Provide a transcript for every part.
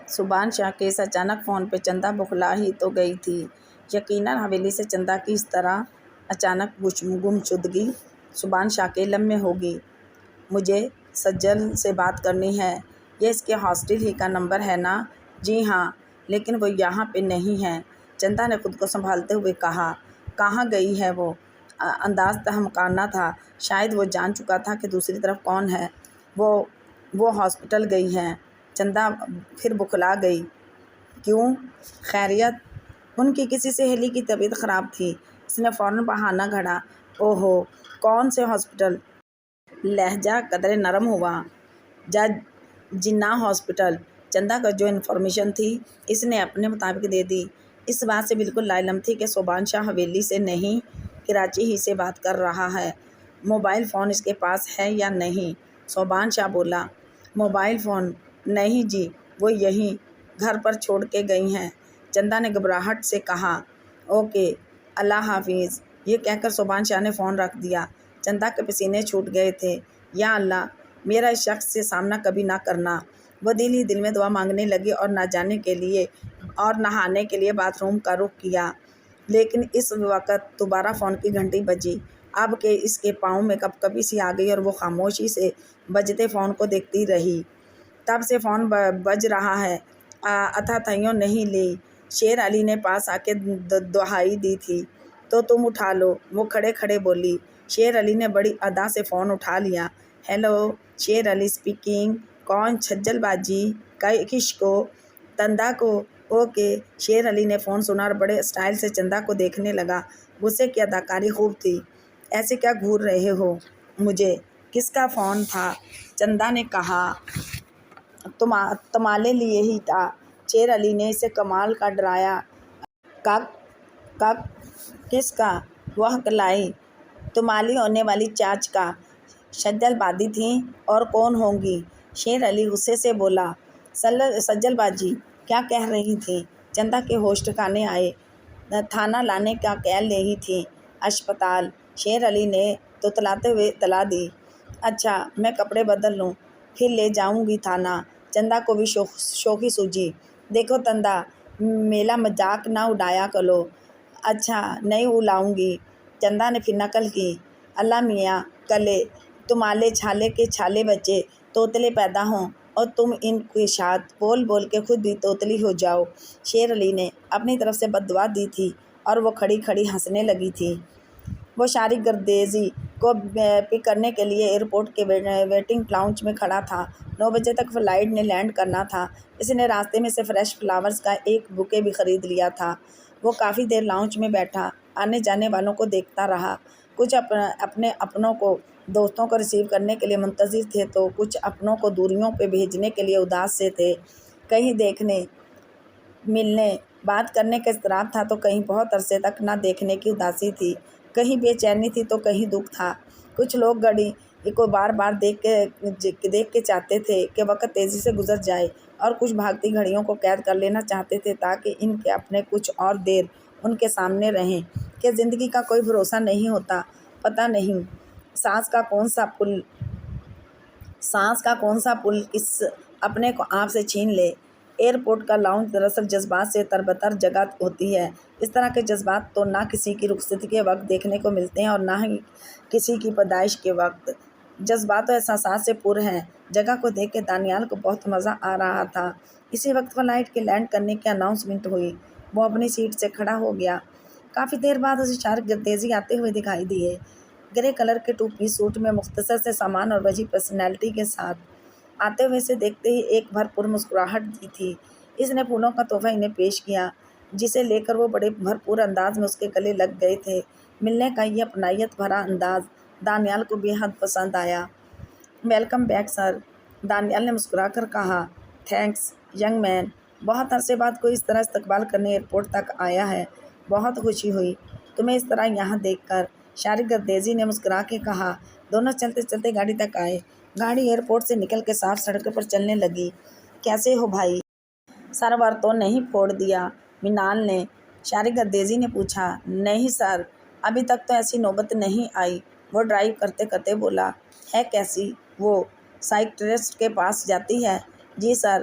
سبحان شاہ کے اس اچانک فون پہ چندہ بخلا ہی تو گئی تھی۔ یقیناً حویلی سے چندہ کی اس طرح اچانک گمشدگی سبحان شاہ کے علم میں ہوگی۔ مجھے سجل سے بات کرنی ہے۔ یہ اس کے ہاسٹل ہی کا نمبر ہے نا؟ جی ہاں، لیکن وہ یہاں پہ نہیں ہے، چندہ نے خود کو سنبھالتے ہوئے کہا۔ کہاں گئی ہے وہ؟ انداز تہمکانہ تھا، شاید وہ جان چکا تھا کہ دوسری طرف کون ہے۔ وہ ہاسپٹل گئی ہیں۔ چندہ پھر بکھلا گئی۔ کیوں؟ خیریت؟ ان کی کسی سہیلی کی طبیعت خراب تھی۔ اس نے فوراً بہانہ گھڑا۔ اوہو، کون سے ہاسپٹل؟ لہجہ قدرے نرم ہوا۔ جناح ہاسپٹل۔ چندہ کا جو انفارمیشن تھی اس نے اپنے مطابق دے دی۔ اس بات سے بالکل لا علم تھی کہ سبحان شاہ حویلی سے نہیں، کراچی ہی سے بات کر رہا ہے۔ موبائل فون اس کے پاس ہے یا نہیں؟ سبحان شاہ بولا۔ Mobile phone? نہیں جی، وہ یہیں گھر پر چھوڑ کے گئی ہیں، چندہ نے گھبراہٹ سے کہا۔ اوکے، اللہ حافظ۔ یہ کہہ کر سبحان شاہ نے فون رکھ دیا۔ چندہ کے پسینے چھوٹ گئے تھے۔ یا اللہ، میرا اس شخص سے سامنا کبھی نہ کرنا۔ وہ دل ہی دل میں دعا مانگنے لگی اور نہانے کے لیے باتھ روم کا رخ کیا۔ لیکن اس وقت دوبارہ فون کی گھنٹی بجی۔ اب کہ اس کے پاؤں میں کپکپی سی آ گئی اور وہ خاموشی سے بجتے فون کو دیکھتی رہی۔ تب سے فون بج رہا ہے۔ اتھاتھیوں نہیں لی۔ شیر علی نے پاس آ کے دہائی دی تھی تو تم اٹھا لو، وہ کھڑے کھڑے بولی۔ شیر علی نے بڑی ادا سے فون اٹھا لیا۔ ہیلو، شیر علی اسپیکنگ۔ کون؟ چھجل باجی؟ کش کو؟ چندہ کو؟ اوکے۔ شیر علی نے فون سنا اور بڑے اسٹائل سے چندہ کو دیکھنے لگا۔ غصے کی اداکاری خوب تھی۔ ایسے کیا گھور رہے ہو مجھے؟ کس کا فون تھا؟ چندہ نے کہا۔ تمہارے لیے ہی تھا۔ شیر علی نے اسے کمال کا ڈرایا۔ کک کس کا؟ وہ ہکلائی۔ تمہاری ہونے والی چاچ کا۔ سجل باجی تھیں اور کون ہوں گی؟ شیر علی غصے سے بولا۔ سجل باجی کیا کہہ رہی تھیں؟ چندہ کے ہوش ٹھکانے آئے۔ تھانہ لانے کا کہہ رہی تھیں۔ اسپتال؟ شیر علی نے تتلاتے ہوئے اطلاع دی۔ اچھا، میں کپڑے بدل لوں، پھر لے جاؤں گی تھانہ۔ چندہ کو بھی شوخی سوجی۔ دیکھو چندہ، میرا مذاق نہ اڑایا کرو۔ اچھا، نہیں اڑاؤں گی۔ چندہ نے پھر نقل کی۔ اللہ میاں کلے، تمہارے چھالے کے چھالے بچے توتلے پیدا ہوں اور تم ان کے ساتھ بول بول کے خود بھی توتلی ہو جاؤ۔ شیر علی نے اپنی طرف سے بد دعا دی تھی اور وہ کھڑی کھڑی ہنسنے لگی تھی۔ وہ شارق گردیزی کو پک کرنے کے لیے ایئرپورٹ کے ویٹنگ لاؤنج میں کھڑا تھا۔ 9 بجے تک فلائٹ نے لینڈ کرنا تھا۔ اس نے راستے میں سے فریش فلاورز کا ایک بوکے بھی خرید لیا تھا۔ وہ کافی دیر لاؤنج میں بیٹھا آنے جانے والوں کو دیکھتا رہا۔ کچھ اپنے اپنوں کو، دوستوں کو ریسیو کرنے کے لیے منتظر تھے تو کچھ اپنوں کو دوریوں پہ بھیجنے کے لیے اداس سے تھے۔ کہیں دیکھنے، ملنے، بات کرنے کا اضطراب تھا تو کہیں بہت عرصے تک نہ دیکھنے کی اداسی تھی۔ کہیں بے چینی تھی تو کہیں دکھ تھا۔ کچھ لوگ گھڑی کو بار بار دیکھ کے چاہتے تھے کہ وقت تیزی سے گزر جائے اور کچھ بھاگتی گھڑیوں کو قید کر لینا چاہتے تھے تاکہ ان کے اپنے کچھ اور دیر ان کے سامنے رہیں کہ زندگی کا کوئی بھروسہ نہیں ہوتا، پتہ نہیں سانس کا کون سا پل کس اپنے کو آپ سے چھین لے۔ ایئرپورٹ کا لاؤنج دراصل جذبات سے تربتر جگہ ہوتی ہے۔ اس طرح کے جذبات تو نہ کسی کی رخصتی کے وقت دیکھنے کو ملتے ہیں اور نہ ہی کسی کی پیدائش کے وقت۔ جذبات و احساسات سے پر ہیں۔ جگہ کو دیکھ کے دانیال کو بہت مزہ آ رہا تھا۔ اسی وقت فلائٹ کے لینڈ کرنے کی اناؤنسمنٹ ہوئی۔ وہ اپنی سیٹ سے کھڑا ہو گیا۔ کافی دیر بعد اسے شارق گردیزی آتے ہوئے دکھائی دیے۔ گرے کلر کے 2 پیس سوٹ میں مختصر سے سامان اور وسیع پرسنالٹی کے ساتھ۔ آتے ہوئے اسے دیکھتے ہی ایک بھرپور مسکراہٹ دی تھی۔ اس نے پھولوں کا تحفہ انہیں پیش کیا جسے لے کر وہ بڑے بھرپور انداز میں اس کے گلے لگ گئے تھے۔ ملنے کا یہ اپنائیت بھرا انداز دانیال کو بے حد پسند آیا۔ ویلکم بیک سر، دانیال نے مسکرا کر کہا۔ تھینکس ینگ مین، بہت عرصے بعد کوئی اس طرح استقبال کرنے ایئرپورٹ تک آیا ہے، بہت خوشی ہوئی تمہیں اس طرح یہاں دیکھ کر، شارق گردیزی نے مسکرا کے کہا۔ دونوں چلتے چلتے گاڑی تک آئے۔ گاڑی ایئرپورٹ سے نکل کے صاف سڑک پر چلنے لگی۔ کیسے ہو بھائی؟ سرور تو نہیں پھوڑ دیا منال نے؟ شارق گردیزی نے پوچھا۔ نہیں سر، ابھی تک تو ایسی نوبت نہیں آئی، وہ ڈرائیو کرتے کرتے بولا۔ ہے کیسی؟ وہ سائیکٹرسٹ کے پاس جاتی ہے؟ جی سر،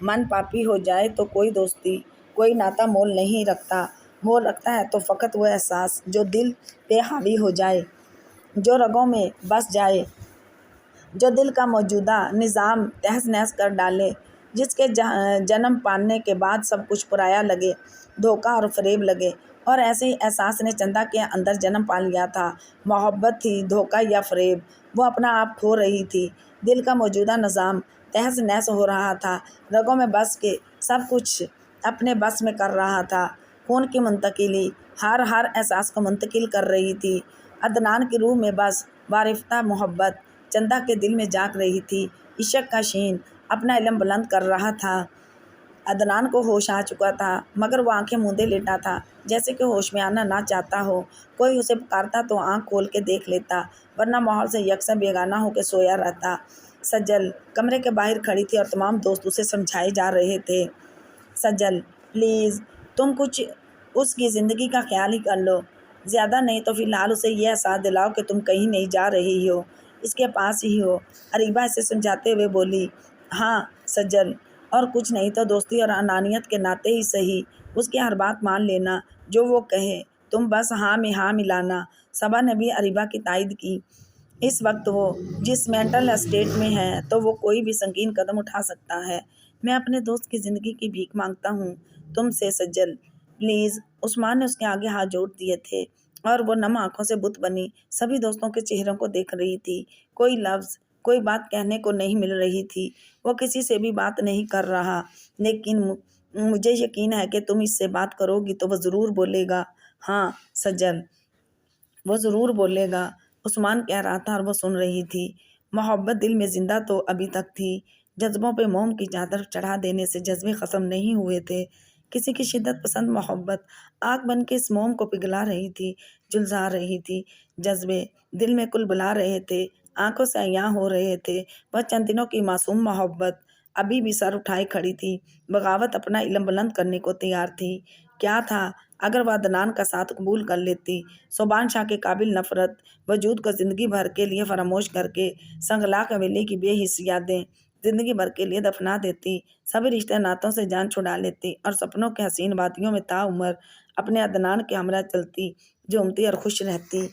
من پاپی ہو جائے تو کوئی دوستی کوئی ناتا مول نہیں رکھتا، مول رکھتا ہے تو فقط وہ احساس جو دل پہ حاوی ہو جائے، جو رگوں میں بس جائے، جو دل کا موجودہ نظام تہس نہس کر ڈالے، جس کے جنم پانے کے بعد سب کچھ پرایا لگے، دھوکہ اور فریب لگے۔ اور ایسے ہی احساس نے چندا کے اندر جنم پا لیا تھا۔ محبت تھی، دھوکہ یا فریب، وہ اپنا آپ کھو رہی تھی۔ دل کا موجودہ نظام تہس نہس ہو رہا تھا، رگوں میں بس کے سب کچھ اپنے بس میں کر رہا تھا۔ خون کی منتقلی ہر احساس کو منتقل کر رہی تھی۔ عدنان کی روح میں بس وارفتہ محبت چندا کے دل میں جاگ رہی تھی۔ عشق کا شین اپنا علم بلند کر رہا تھا۔ عدنان کو ہوش آ چکا تھا، مگر وہ آنکھیں موندے لیٹا تھا، جیسے کہ ہوش میں آنا نہ چاہتا ہو۔ کوئی اسے پکارتا تو آنکھ کھول کے دیکھ لیتا، ورنہ ماحول سے یکساں بیگانہ ہو کے سویا رہتا۔ سجل کمرے کے باہر کھڑی تھی اور تمام دوست اسے سمجھائے جا رہے تھے۔ سجل پلیز تم کچھ اس کی زندگی کا خیال ہی کر لو، زیادہ نہیں تو فی الحال اسے یہ احساس دلاؤ کہ تم کہیں نہیں جا رہی ہو، اس کے پاس ہی ہو۔ اریبہ اسے سمجھاتے ہوئے بولی، ہاں سجل، اور کچھ نہیں تو دوستی اور انانیت کے ناطے ہی صحیح اس کی ہر بات مان لینا، جو وہ کہے تم بس ہاں میں ہاں ملانا۔ صبا نے بھی اریبہ کی تائید کی۔ اس وقت وہ جس مینٹل اسٹیٹ میں ہے تو وہ کوئی بھی سنگین قدم اٹھا سکتا ہے۔ میں اپنے دوست کی زندگی کی بھیک مانگتا ہوں تم سے سجل، پلیز۔ عثمان نے اس کے آگے ہاتھ جوڑ دیے تھے اور وہ نم آنکھوں سے بت بنی سبھی دوستوں کے چہروں کو دیکھ رہی تھی۔ کوئی لفظ کوئی بات کہنے کو نہیں مل رہی تھی۔ وہ کسی سے بھی بات نہیں کر رہا، لیکن مجھے یقین ہے کہ تم اس سے بات کرو گی تو وہ ضرور بولے گا۔ ہاں سجل، وہ ضرور بولے گا، عثمان کہہ رہا تھا اور وہ سن رہی تھی۔ محبت دل میں زندہ تو ابھی تک تھی، جذبوں پہ موم کی چادر چڑھا دینے سے جذبے ختم نہیں ہوئے تھے۔ کسی کی شدت پسند محبت آگ بن کے اس موم کو پگھلا رہی تھی، جلسا رہی تھی۔ جذبے دل میں کل بلا رہے تھے، آنکھوں سے عیاں ہو رہے تھے۔ وہ چند دنوں کی معصوم محبت ابھی بھی سر اٹھائے کھڑی تھی، بغاوت اپنا علم بلند کرنے کو تیار تھی۔ کیا تھا اگر وہ عدنان کا ساتھ قبول کر لیتی؟ صوبان شاہ کے قابل نفرت وجود کو زندگی بھر کے لیے فراموش کر کے سنگلاخ حویلی کی بے حس یادیں زندگی بھر کے لیے دفنا دیتی، سبھی رشتے ناتوں سے جان چھڑا لیتی اور سپنوں کے حسین وادیوں میں تا عمر اپنے عدنان کے ہمراہ چلتی، جھومتی اور خوش رہتی۔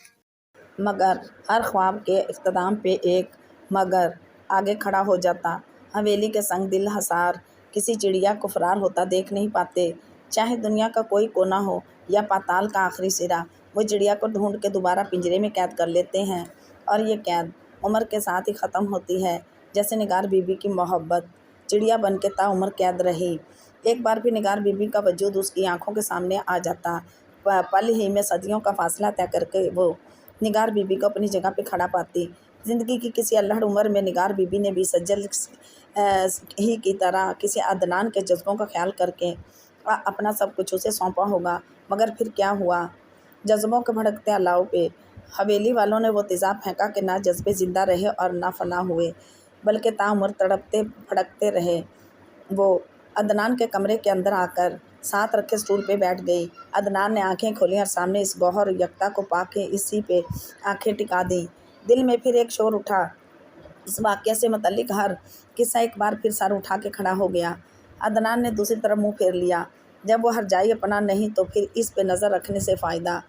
مگر ہر خواب کے اختتام پہ ایک مگر آگے کھڑا ہو جاتا۔ حویلی کے سنگ دل حصار کسی چڑیا کو فرار ہوتا دیکھ نہیں پاتے، چاہے دنیا کا کوئی کونا ہو یا پاتال کا آخری سرا۔ وہ چڑیا کو ڈھونڈ کے دوبارہ پنجرے میں قید کر لیتے ہیں، اور یہ قید عمر کے ساتھ ہی ختم ہوتی ہے، جیسے نگار بی بی کی محبت چڑیا بن کے تا عمر قید رہی۔ ایک بار پھر نگار بی بی کا وجود اس کی آنکھوں کے سامنے آ جاتا، پل ہی میں صدیوں کا فاصلہ طے کر کے وہ نگار بی بی کو اپنی جگہ پہ کھڑا پاتی۔ زندگی کی کسی اللہڑ عمر میں نگار بی بی نے بھی سجل ہی کی طرح کسی عدنان کے جذبوں کا خیال کر کے اپنا سب کچھ اسے سونپا ہوگا، مگر پھر کیا ہوا؟ جذبوں کے بھڑکتے الاؤ پہ حویلی والوں نے وہ تیزاب پھینکا کہ نہ جذبے زندہ رہے اور نہ فنا ہوئے، بلکہ تا عمر تڑپتے بھڑکتے رہے۔ وہ عدنان کے کمرے کے اندر آ کر ساتھ رکھے اسٹول پہ بیٹھ گئی۔ عدنان نے آنکھیں کھولیں اور سامنے اس گوہر یکتا کو پا کے اسی پہ آنکھیں ٹکا دیں۔ دل میں پھر ایک شور اٹھا، اس واقعے سے متعلق ہر قصہ ایک بار پھر سر اٹھا کے کھڑا ہو گیا۔ عدنان نے دوسری طرف منہ پھیر لیا۔ جب وہ ہرجائی اپنا نہیں تو پھر اس پہ نظر رکھنے سے فائدہ؟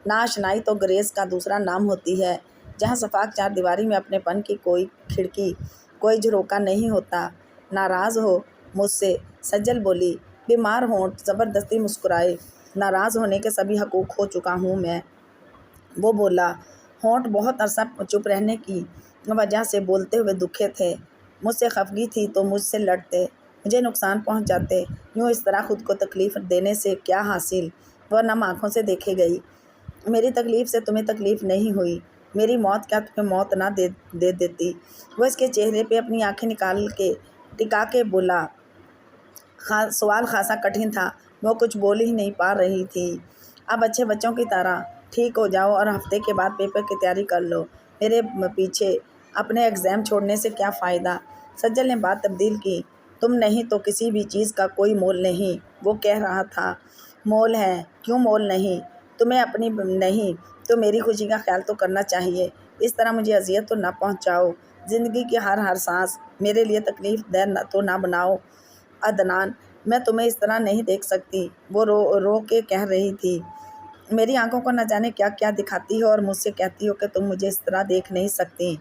ناآشنائی تو گریز کا دوسرا نام ہوتی ہے، جہاں شفاف چار دیواری میں اپنے پن کی کوئی کھڑکی، کوئی جھروکا نہیں ہوتا۔ ناراض ہو مجھ سے؟ سجل بولی۔ بیمار ہونٹ زبردستی مسکرائے۔ ناراض ہونے کے سبھی حقوق کھو چکا ہوں میں، وہ بولا۔ ہونٹ بہت عرصہ چپ رہنے کی وجہ سے بولتے ہوئے دکھے تھے۔ مجھ سے خفگی تھی تو مجھ سے لڑتے، مجھے نقصان پہنچاتے، یوں اس طرح خود کو تکلیف دینے سے کیا حاصل؟ وہ نم آنکھوں سے دیکھے گئی۔ میری تکلیف سے تمہیں تکلیف نہیں ہوئی، میری موت کیا تمہیں موت نہ دے دیتی؟ وہ اس کے چہرے پہ اپنی آنکھیں نکال کے ٹکا کے بولا۔ سوال خاصا کٹھن تھا، وہ کچھ بول ہی نہیں پا رہی تھی۔ اب اچھے بچوں کی طرح ٹھیک ہو جاؤ اور ہفتے کے بعد پیپر کی تیاری کر لو، میرے پیچھے اپنے ایگزام چھوڑنے سے کیا فائدہ؟ سجل نے بات تبدیل کی۔ تم نہیں تو کسی بھی چیز کا کوئی مول نہیں، وہ کہہ رہا تھا۔ مول ہے، کیوں مول نہیں؟ تمہیں اپنی نہیں تو میری خوشی کا خیال تو کرنا چاہیے، اس طرح مجھے اذیت تو نہ پہنچاؤ، زندگی کی ہر سانس میرے لیے تکلیف دہ تو نہ بناؤ۔ عدنان، میں تمہیں اس طرح نہیں دیکھ سکتی، وہ رو کے کہہ رہی تھی۔ میری آنکھوں کو نہ جانے کیا کیا دکھاتی ہو اور مجھ سے کہتی ہو کہ تم مجھے اس طرح دیکھ نہیں سکتی۔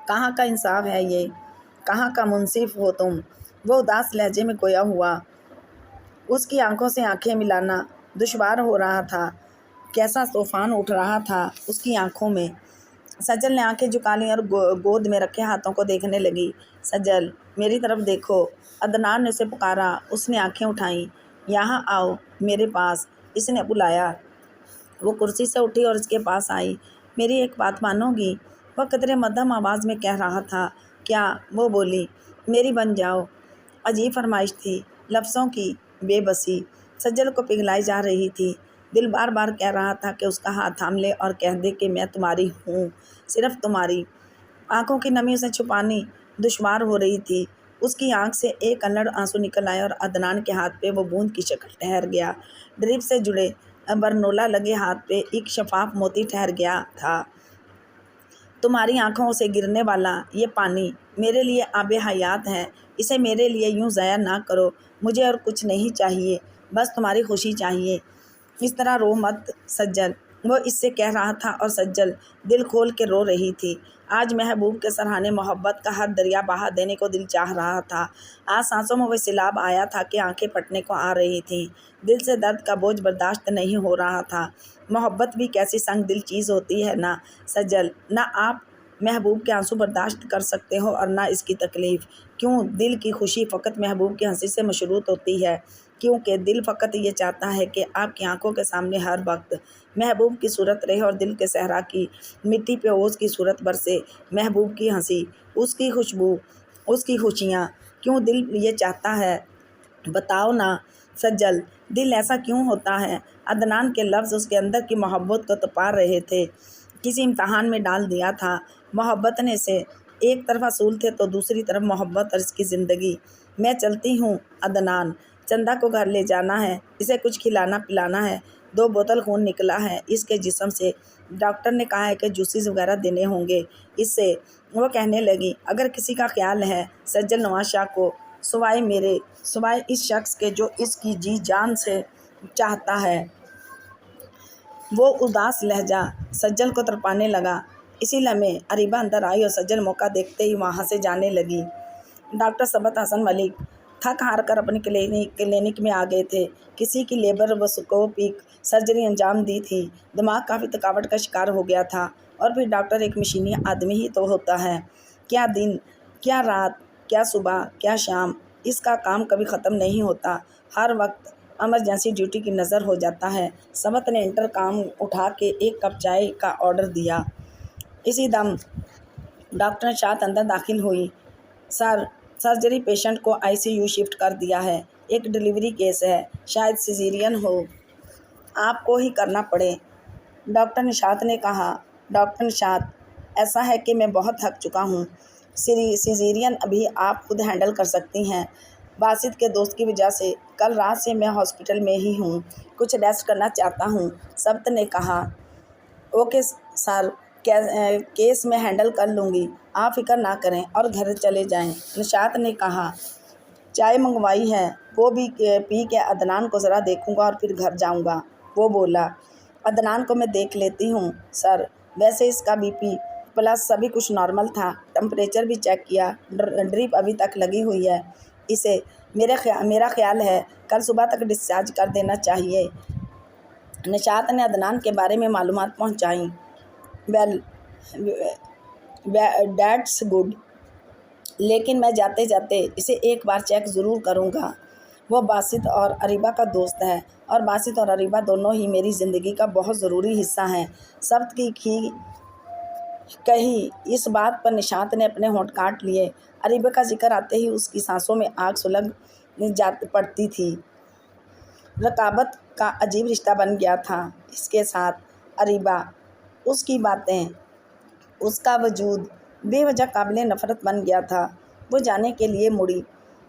کہاں کا انصاف ہے یہ، کہاں کا منصف ہو تم؟ وہ اداس لہجے میں گویا ہوا۔ اس کی آنکھوں سے آنکھیں ملانا دشوار ہو رہا تھا، کیسا طوفان اٹھ رہا تھا اس کی آنکھوں میں۔ سجل نے آنکھیں جھکا لیں اور گود میں رکھے ہاتھوں کو دیکھنے لگی۔ سجل، میری طرف دیکھو، عدنان نے اسے پکارا۔ اس نے آنکھیں اٹھائیں۔ یہاں آؤ میرے پاس، اس نے بلایا۔ وہ کرسی سے اٹھی اور اس کے پاس آئی۔ میری ایک بات مانو گی؟ وہ قدرے مدھم آواز میں کہہ رہا تھا۔ کیا؟ وہ بولی۔ میری بن جاؤ۔ عجیب فرمائش تھی، لفظوں کی بے بسی سجل کو پگھلائی جا رہی تھی۔ دل بار بار کہہ رہا تھا کہ اس کا ہاتھ تھام لے اور کہہ دے کہ میں تمہاری ہوں، صرف تمہاری۔ آنکھوں کی نمی اسے چھپانی دشوار ہو رہی تھی۔ اس کی آنکھ سے ایک انلڑ آنسو نکل آئے اور عدنان کے ہاتھ پہ وہ بوند کی شکل ٹھہر گیا۔ ڈرپ سے جڑے برنولا لگے ہاتھ پہ ایک شفاف موتی ٹھہر گیا تھا۔ تمہاری آنکھوں سے گرنے والا یہ پانی میرے لیے آب حیات ہے، اسے میرے لیے یوں ضائع نہ کرو۔ مجھے اور کچھ نہیں چاہیے، بس تمہاری خوشی چاہیے۔ اس طرح رو مت سجل، وہ اس سے کہہ رہا تھا اور سجل دل کھول کے رو رہی تھی۔ آج محبوب کے سرہانے محبت کا ہر دریا بہا دینے کو دل چاہ رہا تھا۔ آج سانسوں میں وہ سیلاب آیا تھا کہ آنکھیں پھٹنے کو آ رہی تھیں۔ دل سے درد کا بوجھ برداشت نہیں ہو رہا تھا۔ محبت بھی کیسی سنگ دل چیز ہوتی ہے نا سجل، نہ آپ محبوب کے آنسو برداشت کر سکتے ہو اور نہ اس کی تکلیف۔ کیوں؟ دل کی خوشی فقط محبوب کی ہنسی سے مشروط ہوتی ہے، کیونکہ دل فقط یہ چاہتا ہے کہ آپ کی آنکھوں کے سامنے ہر وقت محبوب کی صورت رہے اور دل کے صحرا کی مٹی پہ اوس کی صورت برسے، محبوب کی ہنسی، اس کی خوشبو، اس کی خوشیاں۔ کیوں دل یہ چاہتا ہے؟ بتاؤ نا سجل، دل ایسا کیوں ہوتا ہے؟ عدنان کے لفظ اس کے اندر کی محبت کو تپا رہے تھے، کسی امتحان میں ڈال دیا تھا۔ محبت نے اسے ایک طرف اصول تھے تو دوسری طرف محبت اور اس کی زندگی۔ میں چلتی ہوں عدنان، چندہ کو گھر لے جانا ہے، اسے کچھ کھلانا پلانا ہے۔ 2 بوتل خون نکلا ہے اس کے جسم سے، ڈاکٹر نے کہا ہے کہ جوسز وغیرہ دینے ہوں گے اس سے۔ وہ کہنے لگی، اگر کسی کا خیال ہے سجل نواز شاہ کو، سوائے میرے، سوائے اس شخص کے جو اس کی جی جان سے چاہتا ہے۔ وہ اداس لہجہ سجل کو تڑپانے لگا۔ اسی لمحے اریبہ اندر آئی اور سجل موقع دیکھتے ہی وہاں سے جانے لگی۔ ڈاکٹر ثبت حسن ملک تھک ہار کر اپنی کلینک میں آ گئے تھے۔ کسی کی لیبروسکوپک سرجری انجام دی تھی۔ دماغ کافی تھکاوٹ کا شکار ہو گیا تھا، اور پھر ڈاکٹر ایک مشینی آدمی ہی تو ہوتا ہے۔ کیا دن، کیا رات، کیا صبح، کیا شام، اس کا کام کبھی ختم نہیں ہوتا، ہر وقت ایمرجنسی ڈیوٹی کی نظر ہو جاتا ہے۔ ثبت نے انٹر کام اٹھا کے 1 کپ چائے کا آرڈر دیا۔ اسی دم ڈاکٹر نشاط اندر داخل ہوئی۔ سر، سرجری پیشنٹ کو ICU شفٹ کر دیا ہے، ایک ڈیلیوری کیس ہے، شاید سیزیرین ہو، آپ کو ہی کرنا پڑے، ڈاکٹر نشاط نے کہا۔ ڈاکٹر نشاط، ایسا ہے کہ میں بہت تھک چکا ہوں، سیزیرین ابھی آپ خود ہینڈل کر سکتی ہیں۔ باسط کے دوست کی وجہ سے کل رات سے میں ہاسپٹل میں ہی ہوں، کچھ ریسٹ کرنا چاہتا ہوں، ثبت نے کہا۔ اوکے سر، کیس میں ہینڈل کر لوں گی، آپ فکر نہ کریں اور گھر چلے جائیں، نشاط نے کہا۔ چائے منگوائی ہے، وہ بھی پی کے عدنان کو ذرا دیکھوں گا اور پھر گھر جاؤں گا، وہ بولا۔ عدنان کو میں دیکھ لیتی ہوں سر، ویسے اس کا BP پلس سبھی کچھ نارمل تھا، ٹمپریچر بھی چیک کیا، ڈرپ ابھی تک لگی ہوئی ہے، اسے میرا خیال ہے کل صبح تک ڈسچارج کر دینا چاہیے۔ نشاط نے عدنان کے بارے میں معلومات پہنچائیں۔ ویل دیٹس گڈ، لیکن میں جاتے جاتے اسے ایک بار چیک ضرور کروں گا۔ وہ باسط اور اریبہ کا دوست ہے، اور باسط اور اریبہ دونوں ہی میری زندگی کا بہت ضروری حصہ ہیں۔ ثبت کی کہی اس بات پر نشاط نے اپنے ہونٹ کاٹ لیے۔ اریبہ کا ذکر آتے ہی اس کی سانسوں میں آگ سلگ پڑتی تھی۔ رقابت کا عجیب رشتہ بن گیا تھا اس کے ساتھ۔ اریبہ، اس کی باتیں، اس کا وجود بے وجہ قابل نفرت بن گیا تھا۔ وہ جانے کے لیے مڑی۔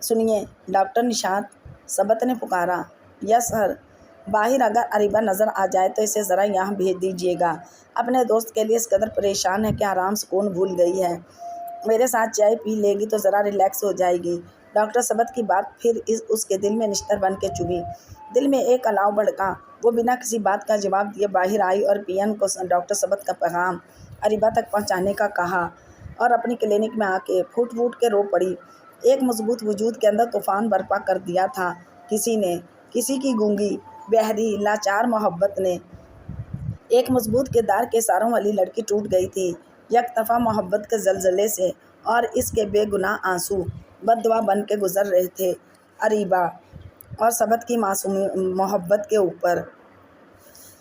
سنیے ڈاکٹر نشاط، ثبت نے پکارا۔ یس سر، باہر اگر اریبہ نظر آ جائے تو اسے ذرا یہاں بھیج دیجیے گا، اپنے دوست کے لیے اس قدر پریشان ہے کہ آرام سکون بھول گئی ہے، میرے ساتھ چائے پی لے گی تو ذرا ریلیکس ہو جائے گی۔ ڈاکٹر سبت کی بات پھر اس کے دل میں نشتر بن کے چبھی۔ دل میں ایک الاؤ بھڑکا۔ وہ بنا کسی بات کا جواب دیے باہر آئی اور پی این کو ڈاکٹر سبت کا پیغام اریبہ تک پہنچانے کا کہا اور اپنی کلینک میں آ کے پھوٹ پھوٹ کے رو پڑی۔ ایک مضبوط وجود کے اندر طوفان برپا کر دیا تھا کسی کی گونگی بہری لاچار محبت نے۔ ایک مضبوط کردار کے اشاروں والی لڑکی ٹوٹ گئی تھی یک طرفہ محبت کے زلزلے سے، اور اس کے بے گناہ آنسو بد دعا بن کے گزر رہے تھے اریبہ اور سبت کی معصوم محبت کے اوپر۔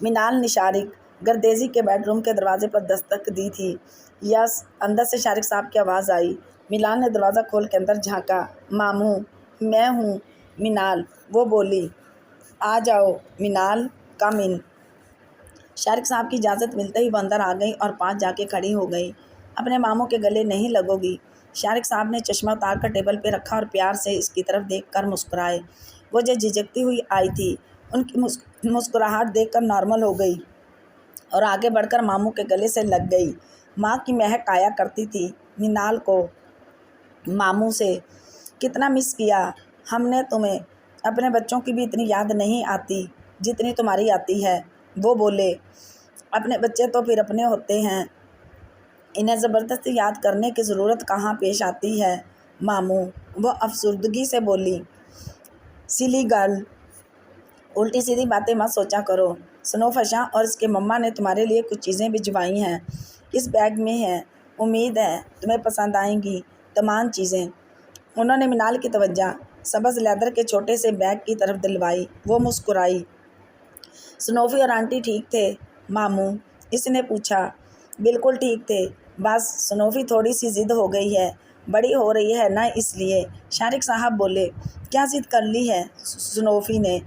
منال نے شارق گردیزی کے بیڈ روم کے دروازے پر دستک دی تھی۔ یس، اندر سے شارق صاحب کی آواز آئی۔ منال نے دروازہ کھول کے اندر جھانکا۔ ماموں، میں ہوں منال، وہ بولی۔ آ جاؤ منال، کم ان۔ شارق صاحب کی اجازت ملتے ہی وہ اندر آ گئی اور پاس جا کے کھڑی ہو گئی۔ اپنے ماموں کے گلے نہیں لگو گی؟ شارق صاحب نے چشمہ اتار کر ٹیبل پہ رکھا اور پیار سے اس کی طرف دیکھ کر مسکرائے۔ وہ جو جھجکتی ہوئی آئی تھی، ان کی مسکراہٹ دیکھ کر نارمل ہو گئی اور آگے بڑھ کر ماموں کے گلے سے لگ گئی۔ ماں کی مہک آیا کرتی تھی منال کو ماموں سے۔ کتنا مس کیا ہم نے تمہیں، اپنے بچوں کی بھی اتنی یاد نہیں آتی جتنی تمہاری آتی ہے، وہ بولے۔ اپنے بچے تو پھر اپنے ہوتے ہیں، انہیں زبردستی یاد کرنے کی ضرورت کہاں پیش آتی ہے ماموں، وہ افسردگی سے بولی۔ سلی گرل، الٹی سیدھی باتیں مت سوچا کرو۔ سنوفشا اور اس کے مما نے تمہارے لیے کچھ چیزیں بھجوائی ہیں، اس بیگ میں ہیں، امید ہے تمہیں پسند آئیں گی تمام چیزیں۔ انہوں نے منال کی توجہ سبز لیدر کے چھوٹے سے بیگ کی طرف دلوائی۔ وہ مسکرائی۔ سنوفی اور آنٹی ٹھیک تھے ماموں؟ اس نے پوچھا۔ بالکل ٹھیک تھے، بس سنوفی تھوڑی سی ضد ہو گئی ہے، بڑی ہو رہی ہے نا اس لیے، شارق صاحب بولے۔ کیا ضد کر لی ہے سنوفی نے؟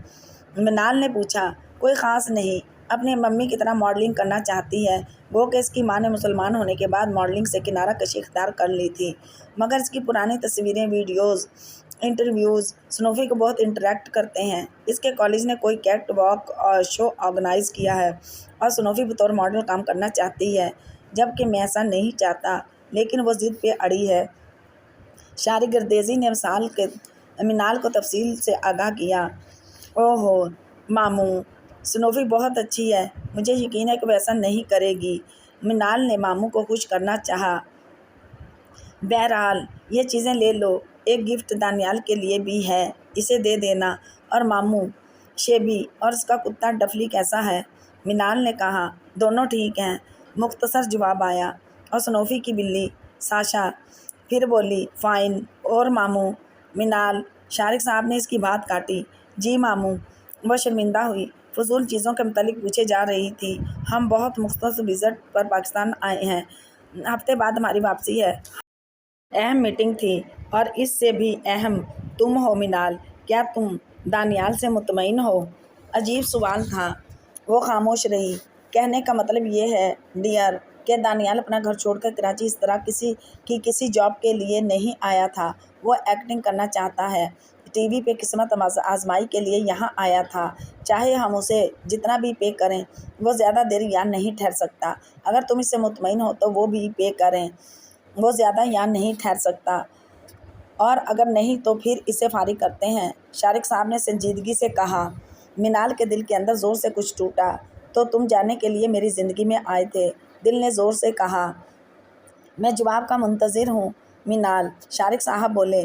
منال نے پوچھا۔ کوئی خاص نہیں، اپنی ممی کی طرح ماڈلنگ کرنا چاہتی ہے۔ گو کہ اس کی ماں نے مسلمان ہونے کے بعد ماڈلنگ سے کنارہ کشی اختیار کر لی تھی، مگر اس کی پرانی تصویریں، ویڈیوز، انٹرویوز سنوفی کو بہت انٹریکٹ کرتے ہیں۔ اس کے کالج نے کوئی کیٹ واک شو آرگنائز کیا ہے اور سنوفی بطور ماڈل کام کرنا چاہتی ہے، جبکہ میں ایسا نہیں چاہتا، لیکن وہ ضد پہ اڑی ہے۔ شارق گردیزی نے منال کو تفصیل سے آگاہ کیا۔ اوہو ماموں، سنوفی بہت اچھی ہے، مجھے یقین ہے کہ وہ ایسا نہیں کرے گی۔ منال نے ماموں کو خوش کرنا چاہا۔ بہرحال یہ چیزیں لے لو، ایک گفٹ دانیال کے لیے بھی ہے، اسے دے دینا۔ اور ماموں، شیبی اور اس کا کتا ڈفلی کیسا ہے؟ منال نے کہا۔ دونوں ٹھیک ہیں، مختصر جواب آیا۔ اور سنوفی کی بلی ساشا؟ پھر بولی۔ فائن۔ اور ماموں؟ منال، شارق صاحب نے اس کی بات کاٹی۔ جی ماموں۔ وہ شرمندہ ہوئی، فضول چیزوں کے متعلق پوچھے جا رہی تھی۔ ہم بہت مختصر وزٹ پر پاکستان آئے ہیں، ہفتے بعد ہماری واپسی ہے۔ اہم میٹنگ تھی، اور اس سے بھی اہم تم ہو منال، کیا تم دانیال سے مطمئن ہو؟ عجیب سوال تھا۔ وہ خاموش رہی۔ کہنے کا مطلب یہ ہے ڈیئر کہ دانیال اپنا گھر چھوڑ کر کراچی اس طرح کسی جاب کے لیے نہیں آیا تھا، وہ ایکٹنگ کرنا چاہتا ہے، ٹی وی پہ قسمت آزمائی کے لیے یہاں آیا تھا، چاہے ہم اسے جتنا بھی پے کریں وہ زیادہ دیر یہاں نہیں ٹھہر سکتا۔ اگر تم اس سے مطمئن ہو تو وہ بھی پے کریں، وہ زیادہ یہاں نہیں ٹھہر سکتا، اور اگر نہیں تو پھر اسے فارغ کرتے ہیں، شارق صاحب نے سنجیدگی سے کہا۔ منال کے دل کے اندر زور سے کچھ ٹوٹا۔ تو تم جانے کے لیے میری زندگی میں آئے تھے؟ دل نے زور سے کہا۔ میں جواب کا منتظر ہوں منال، شارق صاحب بولے۔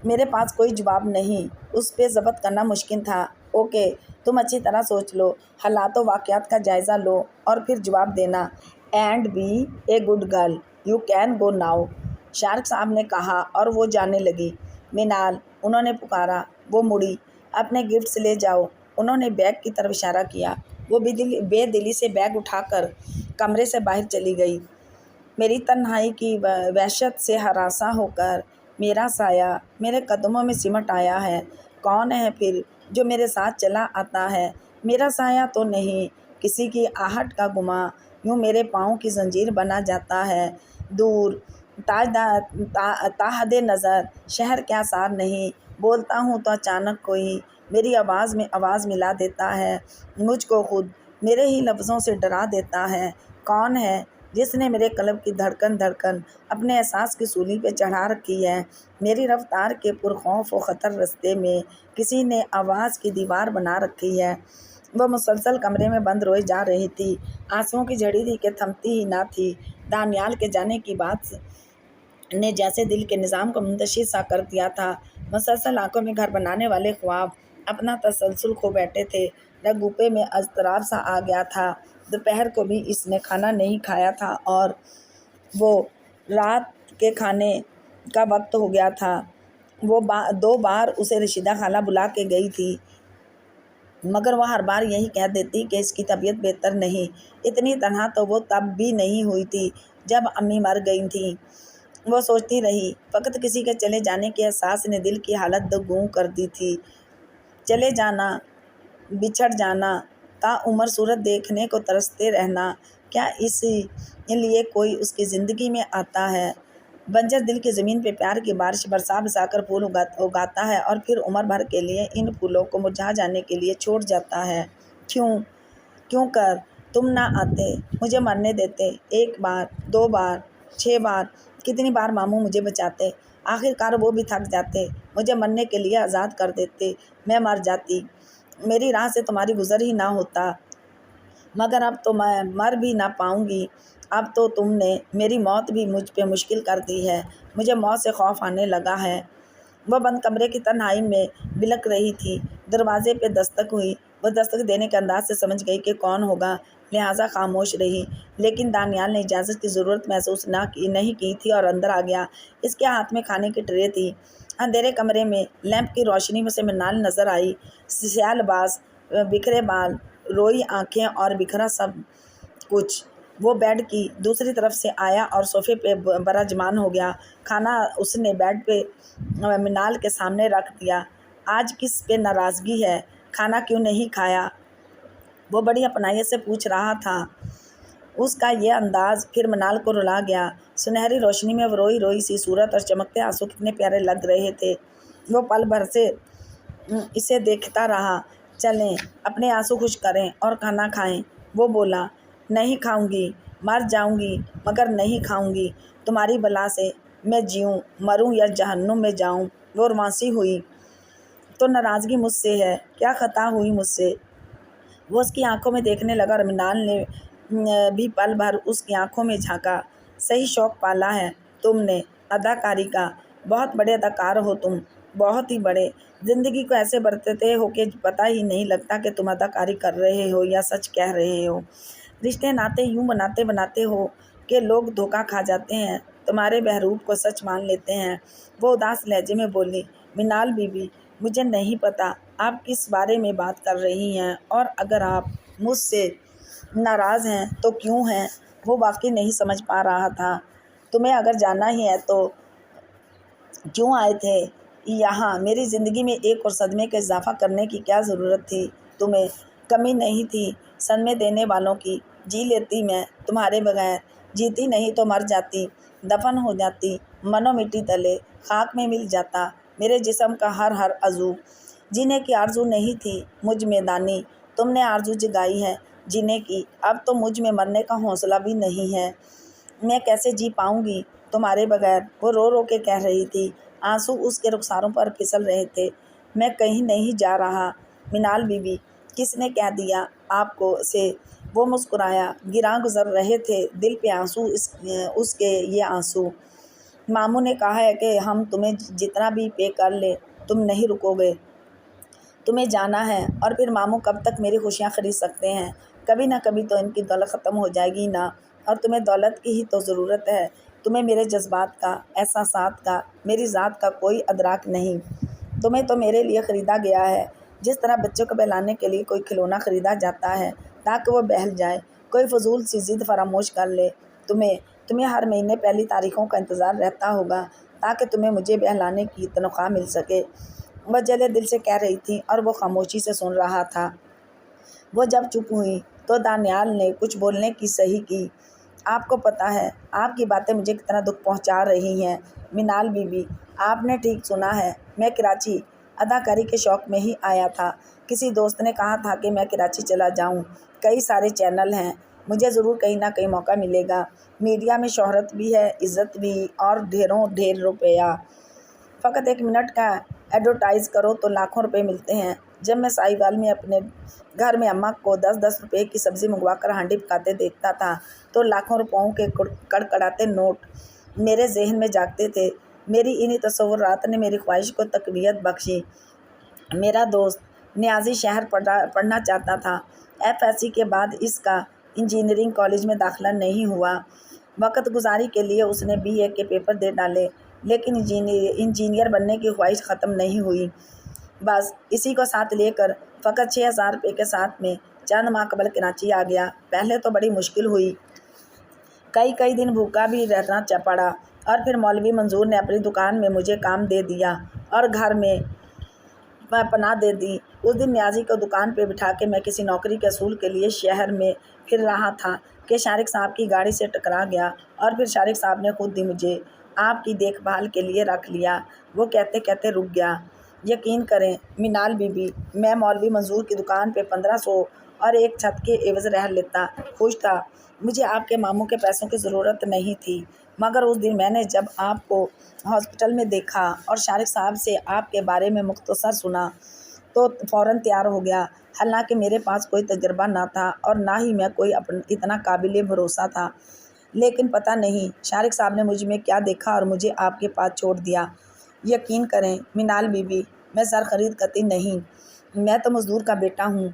میرے پاس کوئی جواب نہیں، اس پہ ضبط کرنا مشکل تھا۔ اوکے، تم اچھی طرح سوچ لو، حالات و واقعات کا جائزہ لو اور پھر جواب دینا۔ And be a good girl, you can go now, Shariq صاحب نے کہا اور وہ جانے لگی۔ منال، انہوں نے پکارا۔ وہ مڑی۔ اپنے گفٹس لے جاؤ، انہوں نے بیگ کی طرف اشارہ کیا۔ وہ بے دلی سے بیگ اٹھا کر کمرے سے باہر چلی گئی۔ میری تنہائی کی وحشت سے ہراساں ہو کر میرا سایہ میرے قدموں میں سمٹ آیا ہے۔ کون ہے پھر جو میرے ساتھ چلا آتا ہے؟ میرا سایہ تو نہیں، کسی کی آہٹ کا گماں یوں میرے پاؤں کی زنجیر بنا جاتا ہے۔ دور تاحد نظر شہر کیا سار نہیں، بولتا ہوں تو اچانک کوئی میری آواز میں آواز ملا دیتا ہے، مجھ کو خود میرے ہی لفظوں سے ڈرا دیتا ہے۔ کون ہے جس نے میرے قلب کی دھڑکن اپنے احساس کی سولی پہ چڑھا رکھی ہے۔ میری رفتار کے پرخوف و خطر رستے میں کسی نے آواز کی دیوار بنا رکھی ہے۔ وہ مسلسل کمرے میں بند روئے جا رہی تھی، آنسوؤں کی جھڑی تھی کہ تھمتی ہی نہ تھی۔ دانیال کے جانے کی بات نے جیسے دل کے نظام کو منتشر سا کر دیا تھا۔ مسلسل آنکھوں میں گھر بنانے والے خواب اپنا تسلسل کھو بیٹھے تھے۔ رگوپے میں اضطراب سا آ گیا تھا۔ دوپہر کو بھی اس نے کھانا نہیں کھایا تھا اور وہ رات کے کھانے کا وقت ہو گیا تھا۔ وہ 2 بار اسے رشیدہ خالہ بلا کے گئی تھی، مگر وہ ہر بار یہی کہہ دیتی کہ اس کی طبیعت بہتر نہیں۔ اتنی تنہا تو وہ تب بھی نہیں ہوئی تھی جب امی مر گئی تھیں۔ وہ سوچتی رہی، فقط کسی کے چلے جانے کے احساس نے دل کی حالت دگوں کر دی تھی۔ چلے جانا، بچھڑ جانا، تا عمر صورت دیکھنے کو ترستے رہنا، کیا اس لیے کوئی اس کی زندگی میں آتا ہے؟ بنجر دل کی زمین پہ پیار کی بارش برسا کر پھول اگاتا ہے اور پھر عمر بھر کے لیے ان پھولوں کو مرجھا جانے کے لیے چھوڑ جاتا ہے۔ کیوں کر تم نہ آتے، مجھے مرنے دیتے؟ 1 بار، 2 بار، 6 بار، کتنی بار ماموں مجھے بچاتے۔ آخر کار وہ بھی تھک جاتے، مجھے مرنے کے لیے آزاد کر دیتے، میں مر جاتی، میری راہ سے تمہاری گزر ہی نہ ہوتا۔ مگر اب تو میں مر بھی نہ پاؤں گی، اب تو تم نے میری موت بھی مجھ پہ مشکل کر دی ہے، مجھے موت سے خوف آنے لگا ہے۔ وہ بند کمرے کی تنہائی میں بلک رہی تھی۔ دروازے پہ دستک ہوئی۔ وہ دستک دینے کے انداز سے سمجھ گئی کہ کون ہوگا، لہٰذا خاموش رہی۔ لیکن دانیال نے اجازت کی ضرورت محسوس نہیں کی تھی اور اندر آ گیا۔ اس کے ہاتھ میں کھانے کی ٹرے تھی۔ اندھیرے کمرے میں لیمپ کی روشنی میں سے منال نظر آئی، سیاہ لباس، بکھرے بال، روئی آنکھیں اور بکھرا سب کچھ۔ وہ بیڈ کی دوسری طرف سے آیا اور صوفے پہ براجمان ہو گیا۔ کھانا اس نے بیڈ پہ منال کے سامنے رکھ دیا۔ آج کس پہ ناراضگی ہے؟ کھانا کیوں نہیں کھایا؟ وہ بڑی اپنائیت سے پوچھ رہا تھا۔ اس کا یہ انداز پھر منال کو رلا گیا۔ سنہری روشنی میں وہ روئی سی صورت اور چمکتے آنسو کتنے پیارے لگ رہے تھے۔ وہ پل بھر سے اسے دیکھتا رہا۔ چلیں اپنے آنسو خشک کریں اور کھانا کھائیں۔ وہ بولا، نہیں کھاؤں گی، مر جاؤں گی مگر نہیں کھاؤں گی، تمہاری بلا سے میں جیوں، مروں یا جہنم میں جاؤں۔ وہ روانسی ہوئی، تو ناراضگی مجھ سے ہے، کیا خطا ہوئی مجھ سے؟ وہ اس کی آنکھوں میں دیکھنے لگا اور منال نے بھی پل بھر اس کی آنکھوں میں جھانکا۔ صحیح شوق پالا ہے تم نے اداکاری کا، بہت بڑے اداکار ہو تم، بہت ہی بڑے۔ زندگی کو ایسے برتتے ہو کہ پتہ ہی نہیں لگتا کہ تم اداکاری کر رہے ہو یا سچ کہہ رہے ہو۔ رشتے ناتے یوں بناتے ہو کہ لوگ دھوکہ کھا جاتے ہیں، تمہارے بہروپ کو سچ مان لیتے ہیں۔ وہ اداس لہجے میں بولی، منال بی بی، مجھے نہیں پتا آپ کس بارے میں بات کر رہی ہیں، اور اگر آپ مجھ سے ناراض ہیں تو کیوں ہیں؟ وہ واقعی نہیں سمجھ پا رہا تھا۔ تمہیں اگر جانا ہی ہے تو کیوں آئے تھے یہاں؟ میری زندگی میں ایک اور صدمے کا اضافہ کرنے کی کیا ضرورت تھی؟ تمہیں کمی نہیں تھی صدمے دینے والوں کی؟ جی لیتی میں تمہارے بغیر، جیتی نہیں تو مر جاتی، دفن ہو جاتی، منو مٹی تلے خاک میں مل جاتا میرے جسم کا ہر عضو۔ جینے کی آرزو نہیں تھی مجھ میں دانی، تم نے آرزو جگائی ہے جینے کی، اب تو مجھ میں مرنے کا حوصلہ بھی نہیں ہے، میں کیسے جی پاؤں گی تمہارے بغیر؟ وہ رو کے کہہ رہی تھی، آنسو اس کے رخساروں پر پھسل رہے تھے۔ میں کہیں نہیں جا رہا منال بی بی، کس نے کہہ دیا آپ کو سے؟ وہ مسکرایا، گراں گزر رہے تھے دل پہ آنسو اس کے یہ آنسو۔ ماموں نے کہا ہے کہ ہم تمہیں جتنا بھی پے کر لیں تم نہیں رکو گے، تمہیں جانا ہے، اور پھر ماموں کب تک میری خوشیاں خرید سکتے ہیں؟ کبھی نہ کبھی تو ان کی دولت ختم ہو جائے گی نا، اور تمہیں دولت کی ہی تو ضرورت ہے، تمہیں میرے جذبات کا، احساسات کا، میری ذات کا کوئی ادراک نہیں۔ تمہیں تو میرے لیے خریدا گیا ہے، جس طرح بچوں کو بہلانے کے لیے کوئی کھلونا خریدا جاتا ہے تاکہ وہ بہل جائے، کوئی فضول سی ضد فراموش کر لے۔ تمہیں ہر مہینے پہلی تاریخوں کا انتظار رہتا ہوگا تاکہ تمہیں مجھے بہلانے کی تنخواہ مل سکے۔ وہ جلے دل سے کہہ رہی تھی اور وہ خاموشی سے سن رہا تھا۔ وہ جب چپ ہوئی تو دانیال نے کچھ بولنے کی صحیح کی۔ آپ کو پتہ ہے آپ کی باتیں مجھے کتنا دکھ پہنچا رہی ہیں منال بی بی، آپ نے ٹھیک سنا ہے، میں کراچی اداکاری کے شوق میں ہی آیا تھا۔ کسی دوست نے کہا تھا کہ میں کراچی چلا جاؤں، کئی سارے چینل ہیں مجھے ضرور کہیں نہ کہیں موقع ملے گا۔ میڈیا میں شہرت بھی ہے، عزت بھی، اور ڈھیر روپیہ۔ فقط 1 منٹ کا ایڈورٹائز کرو تو لاکھوں روپے ملتے ہیں۔ جب میں ساہیوال میں اپنے گھر میں اماں کو 10 روپے کی سبزی منگوا کر ہانڈی پکاتے دیکھتا تھا تو لاکھوں روپوں کے کڑکڑاتے نوٹ میرے ذہن میں جاگتے تھے۔ میری انہی تصورات نے میری خواہش کو تقویت بخشی۔ میرا دوست نیازی شہر پڑھنا چاہتا تھا۔ FSC کے بعد اس کا انجینئرنگ کالج میں داخلہ نہیں ہوا۔ وقت گزاری کے لیے اس نے BA کے پیپر دے ڈالے، لیکن انجینئر بننے کی خواہش ختم نہیں ہوئی۔ بس اسی کو ساتھ لے کر فقط 6,000 روپے کے ساتھ میں چند ماہ قبل کراچی آ گیا۔ پہلے تو بڑی مشکل ہوئی، کئی دن بھوکا بھی رہنا پڑا، اور پھر مولوی منظور نے اپنی دکان میں مجھے کام دے دیا اور گھر میں پناہ دے دی۔ اس دن نیازی کو دکان پہ بٹھا کے میں کسی نوکری کے حصول کے لیے شہر میں پھر رہا تھا کہ شارق صاحب کی گاڑی سے ٹکرا گیا، اور پھر شارق صاحب نے خود ہی مجھے آپ کی دیکھ بھال کے لیے رکھ لیا۔ وہ کہتے کہتے رک گیا۔ یقین کریں منال بی بی، میں مولوی منظور کی دکان پہ 1500 اور ایک چھت کے عوض رہ لیتا، خوش تھا۔ مجھے آپ کے ماموں کے پیسوں کی ضرورت نہیں تھی، مگر اس دن میں نے جب آپ کو ہاسپٹل میں دیکھا اور شارق صاحب سے آپ کے بارے میں مختصر سنا تو فوراً تیار ہو گیا۔ حالانکہ میرے پاس کوئی تجربہ نہ تھا اور نہ ہی میں کوئی اتنا قابل بھروسہ تھا، لیکن پتہ نہیں شارق صاحب نے مجھ میں کیا دیکھا اور مجھے آپ کے پاس چھوڑ دیا۔ یقین کریں منال بی بی، میں زر خرید کرتی نہیں، میں تو مزدور کا بیٹا ہوں۔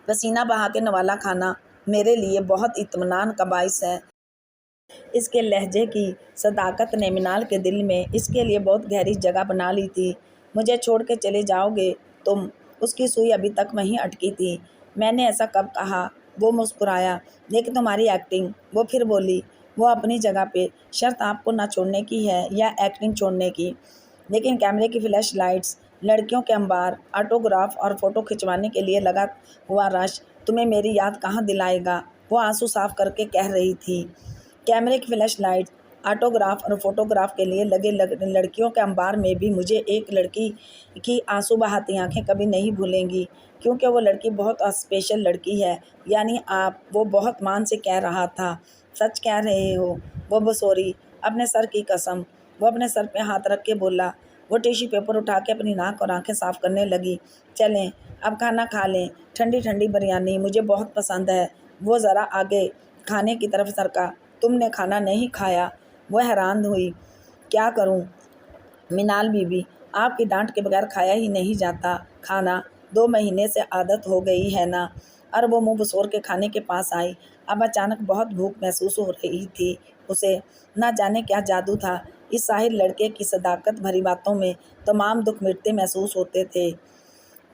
پسینہ بہا کے نوالا کھانا میرے لیے بہت اطمینان کا باعث ہے۔ اس کے لہجے کی صداقت نے منال کے دل میں اس کے لیے بہت گہری جگہ بنا لی تھی۔ مجھے چھوڑ کے چلے جاؤ گے تم؟ اس کی سوئی ابھی تک وہیں اٹکی تھی۔ میں نے ایسا کب کہا؟ وہ مسکرایا۔ لیکن تمہاری ایکٹنگ، وہ پھر بولی۔ وہ اپنی جگہ پہ، شرط آپ کو نہ چھوڑنے کی ہے یا ایکٹنگ چھوڑنے کی، لیکن کیمرے کی فلیش لائٹس، لڑکیوں کے انبار، آٹوگراف اور فوٹو کھنچوانے کے لیے لگا ہوا رش تمہیں میری یاد کہاں دلائے گا؟ وہ آنسو صاف کر کے کہہ رہی تھی۔ کیمرے کی فلیش لائٹس، آٹوگراف اور فوٹوگراف کے لیے لگے لڑکیوں کے انبار میں بھی مجھے ایک لڑکی کی آنسو بہاتی آنکھیں کبھی نہیں بھولیں گی، کیونکہ وہ لڑکی بہت اسپیشل لڑکی ہے۔ یعنی وہ بہت مان سے کہہ رہا تھا۔ سچ کہہ رہے ہو؟ وہ بسوری۔ اپنے سر کی قسم۔ وہ اپنے سر پہ ہاتھ رکھ کے بولا۔ وہ ٹیشو پیپر اٹھا کے اپنی ناک اور آنکھیں صاف کرنے لگی۔ چلیں اب کھانا کھا لیں، ٹھنڈی ٹھنڈی بریانی مجھے بہت پسند ہے۔ وہ ذرا آگے کھانے کی طرف سرکا۔ تم نے کھانا نہیں کھایا؟ وہ حیران ہوئی۔ کیا کروں منال بی بی، آپ کی ڈانٹ کے بغیر کھایا ہی نہیں جاتا کھانا، 2 مہینے سے عادت ہو گئی ہے نا۔ اور وہ منہ بسور کے کھانے کے پاس آئی۔ اب اچانک بہت بھوک محسوس ہو رہی تھی اسے۔ نہ جانے کیا جادو تھا اس ساحر لڑکے کی صداقت بھری باتوں میں، تمام دکھ مٹتے محسوس ہوتے تھے۔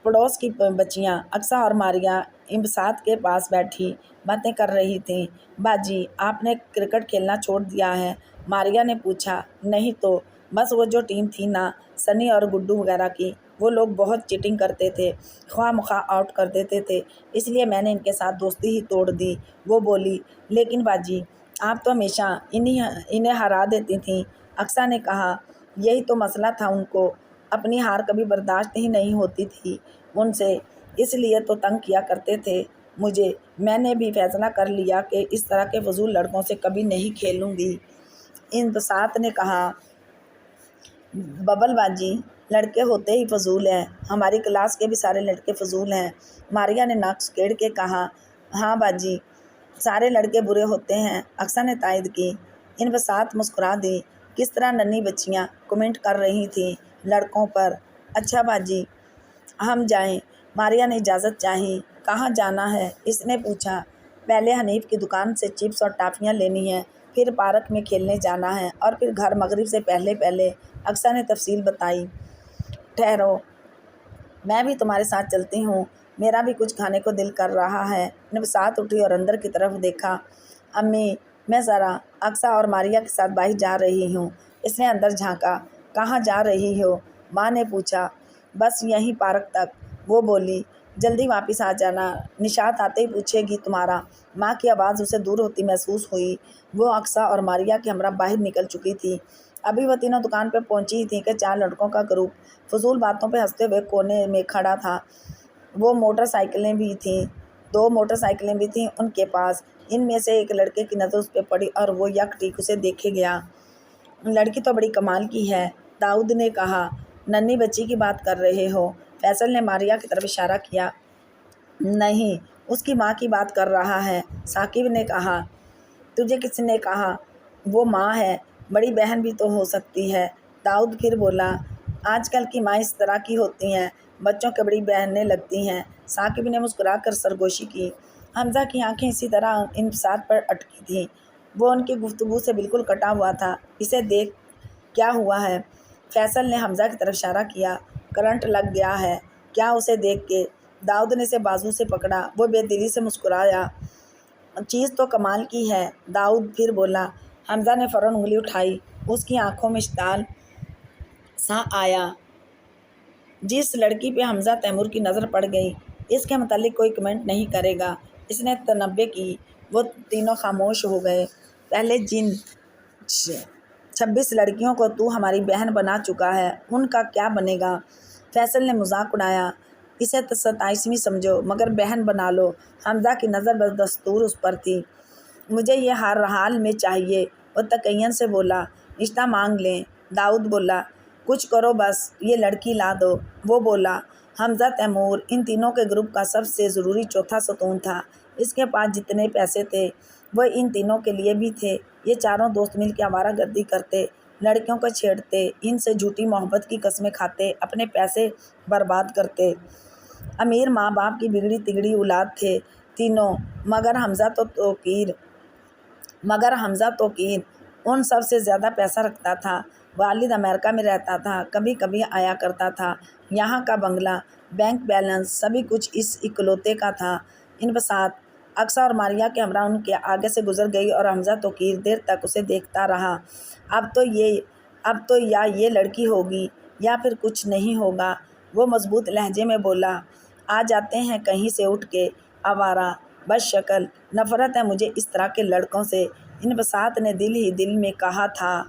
پڑوس کی بچیاں اقصیٰ اور ماریہ انبساط کے پاس بیٹھی باتیں کر رہی تھیں۔ باجی آپ نے کرکٹ کھیلنا چھوڑ دیا ہے؟ ماریہ نے پوچھا۔ نہیں تو بس وہ جو ٹیم تھی نا، سنی اور گڈو وغیرہ کی، وہ لوگ بہت چیٹنگ کرتے تھے، خواہ مخواہ آؤٹ کر دیتے تھے، اس لیے میں نے ان کے ساتھ دوستی ہی توڑ دی۔ وہ بولی۔ لیکن باجی آپ تو ہمیشہ انہیں ہرا دیتی تھیں، اقصیٰ نے کہا۔ یہی تو مسئلہ تھا، ان کو اپنی ہار کبھی برداشت ہی نہیں ہوتی تھی ان سے، اس لیے تو تنگ کیا کرتے تھے مجھے۔ میں نے بھی فیصلہ کر لیا کہ اس طرح کے فضول لڑکوں سے کبھی نہیں کھیلوں گی۔ انبساط نے کہا۔ ببل باجی لڑکے ہوتے ہی فضول ہیں، ہماری کلاس کے بھی سارے لڑکے فضول ہیں۔ ماریہ نے ناک سکیڑ کے کہا۔ ہاں باجی سارے لڑکے برے ہوتے ہیں، اقصیٰ نے تائید کی۔ انبساط مسکرا دی۔ کس طرح ننھی بچیاں کمنٹ کر رہی تھیں لڑکوں پر۔ اچھا باجی ہم جائیں؟ ماریہ نے اجازت چاہی۔ کہاں جانا ہے؟ اس نے پوچھا۔ پہلے حنیف کی دکان سے چپس اور ٹافیاں لینی ہیں، پھر پارک میں کھیلنے جانا ہے، اور پھر گھر مغرب سے پہلے، اقصیٰ نے تفصیل بتائی۔ ٹھہرو میں بھی تمہارے ساتھ چلتی ہوں، میرا بھی کچھ کھانے کو دل کر رہا ہے۔ انبساط اٹھی اور اندر کی طرف دیکھا۔ امی میں ذرا اقصیٰ اور ماریہ کے ساتھ باہر جا رہی ہوں۔ اس نے اندر جھانکا۔ کہاں جا رہی ہو؟ ماں نے پوچھا۔ بس یہیں پارک تک، وہ بولی۔ جلدی واپس آ جانا، نشاط آتے ہی پوچھے گی تمہارا۔ ماں کی آواز اسے دور ہوتی محسوس ہوئی۔ وہ اقصیٰ اور ماریہ کے ہمراہ باہر نکل چکی تھی۔ ابھی وہ تینوں دکان پہ پہنچی ہی تھیں کہ 4 لڑکوں کا گروپ فضول باتوں پہ ہنستے ہوئے کونے میں کھڑا تھا۔ 2 موٹر سائیکلیں بھی تھیں ان کے پاس۔ ان میں سے ایک لڑکے کی نظر اس پہ پڑی اور وہ یک ٹھیک اسے دیکھے گیا۔ لڑکی تو بڑی کمال کی ہے، داؤد نے کہا۔ ننھی بچی کی بات کر رہے ہو؟ فیصل نے ماریا کی طرف اشارہ کیا۔ نہیں، اس کی ماں کی بات کر رہا ہے، ثاقب نے کہا۔ تجھے کس نے کہا؟ وہ ماں ہے، بڑی بہن بھی تو ہو سکتی ہے، داؤد پھر بولا۔ آج کل کی ماں اس طرح کی ہوتی ہیں، بچوں کے بڑی بہنیں لگتی ہیں، ثاقب نے مسکرا کر سرگوشی کی۔ حمزہ کی آنکھیں اسی طرح انبساط پر اٹکی تھیں، وہ ان کی گفتگو سے بالکل کٹا ہوا تھا۔ اسے دیکھ کیا ہوا ہے؟ فیصل نے حمزہ کی طرف اشارہ کیا۔ کرنٹ لگ گیا ہے۔ کیا اسے دیکھ کے؟ داؤد نے اسے بازو سے پکڑا، وہ بے دلی سے مسکرایا۔ چیز تو کمال کی ہے، داؤد پھر بولا۔ حمزہ نے فوراً انگلی اٹھائی، اس کی آنکھوں میں اشتعال سا آیا۔ جس لڑکی پہ حمزہ تیمور کی نظر پڑ گئی، اس کے متعلق کوئی کمنٹ نہیں کرے گا، اس نے تنبیہ کی۔ وہ تینوں خاموش ہو گئے۔ پہلے جن 26 لڑکیوں کو تو ہماری بہن بنا چکا ہے، ان کا کیا بنے گا؟ فیصل نے مذاق اڑایا۔ اسے 27ویں سمجھو، مگر بہن بنا لو۔ حمزہ کی نظر بدستور اس پر تھی۔ مجھے یہ ہر حال میں چاہیے، وہ تقین سے بولا۔ رشتہ مانگ لیں، داؤد بولا۔ کچھ کرو بس یہ لڑکی لا دو، وہ بولا۔ حمزہ تیمور ان تینوں کے گروپ کا سب سے ضروری چوتھا ستون تھا۔ اس کے پاس جتنے پیسے تھے وہ ان تینوں کے لیے بھی تھے۔ یہ چاروں دوست مل کے آوارہ گردی کرتے، لڑکیوں کو چھیڑتے، ان سے جھوٹی محبت کی قسمیں کھاتے، اپنے پیسے برباد کرتے۔ امیر ماں باپ کی بگڑی تگڑی اولاد تھے تینوں، مگر حمزہ توقیر ان سب سے زیادہ پیسہ رکھتا تھا۔ والد امریکہ میں رہتا تھا، کبھی کبھی آیا کرتا تھا۔ یہاں کا بنگلہ، بینک بیلنس، سبھی کچھ اس اکلوتے کا تھا۔ انبساط اقصیٰ اور ماریا کے ہمراہ ان کے آگے سے گزر گئی اور حمزہ توقیر دیر تک اسے دیکھتا رہا۔ اب تو یا یہ لڑکی ہوگی یا پھر کچھ نہیں ہوگا، وہ مضبوط لہجے میں بولا۔ آ جاتے ہیں کہیں سے اٹھ کے، آوارہ، بد شکل، نفرت ہے مجھے اس طرح کے لڑکوں سے، انبساط نے دل ہی دل میں کہا تھا۔